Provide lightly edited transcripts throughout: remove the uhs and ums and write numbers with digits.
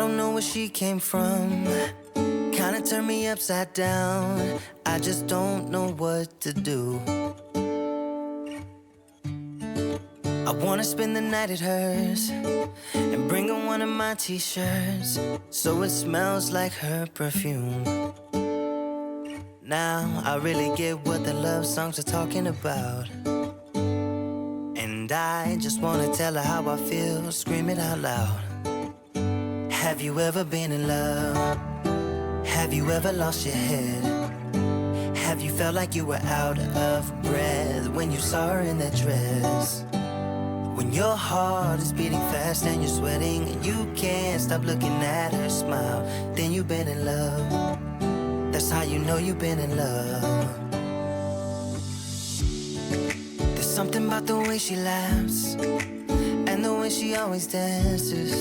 don't know where she came from. Kinda turned me upside down. I just don't know what to do. I wanna spend the night at hers and bring her one of my t-shirts so it smells like her perfume. Now I really get what the love songs are talking about, and I just wanna tell her how I feel, scream it out loud. Have you ever been in love? Have you ever lost your head? Have you felt like you were out of breath when you saw her in that dress? When your heart is beating fast and you're sweating and you can't stop looking at her smile, then you've been in love. That's how you know you've been in love. There's something about the way she laughs and the way she always dances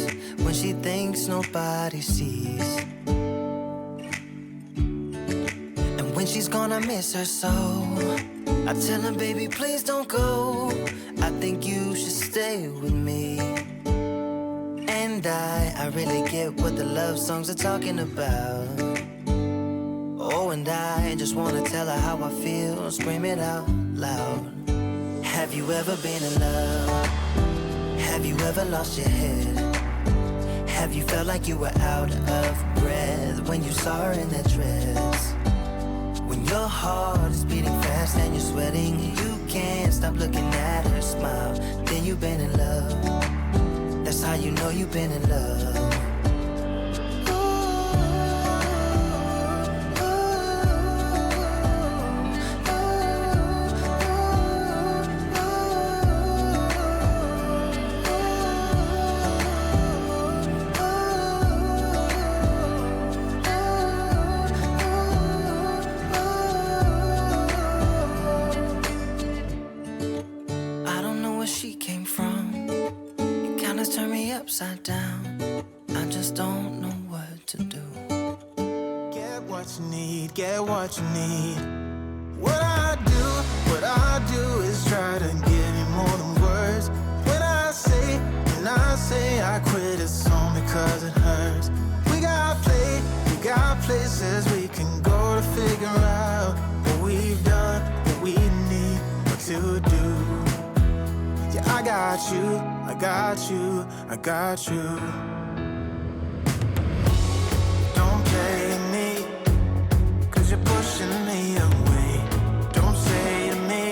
when she thinks nobody sees. And when she's gone, I miss her so. I tell her, baby, please don't go. I think you should stay with me. And I really get what the love songs are talking about. Oh, and I just wanna tell her how I feel, scream it out loud. Have you ever been in love? Have you ever lost your head? Have you felt like you were out of breath when you saw her in that dress? When your heart is beating fast and you're sweating and you can't stop looking at her smile, then you've been in love. That's how you know you've been in love. Upside down, I just don't know what to do. Get what you need, get what you need. What I do is try to give you more than words. When I say I quit, it's only cause it hurts. We got places we can go to figure out what we've done, what we need, what to do. Yeah, I got you, I got you, I got you. Don't play me, cause you're pushing me away. Don't say to me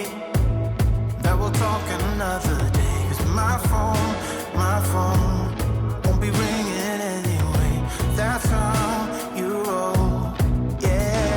that we'll talk another day. Cause my phone won't be ringing anyway. That's how you roll, yeah.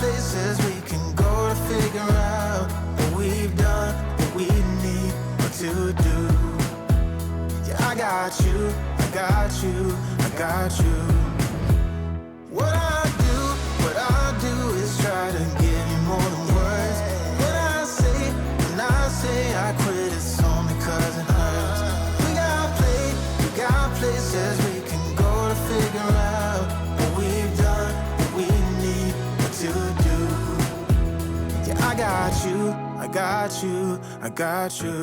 Places we can go to figure out what we've done, what we need, what to do. Yeah, I got you, I got you, I got you. What I do is try to give you more than words. When I say I quit, it's only cause it hurts. We got places we can go to figure out what we've done, what we need, what to do. Yeah, I got you, I got you, I got you.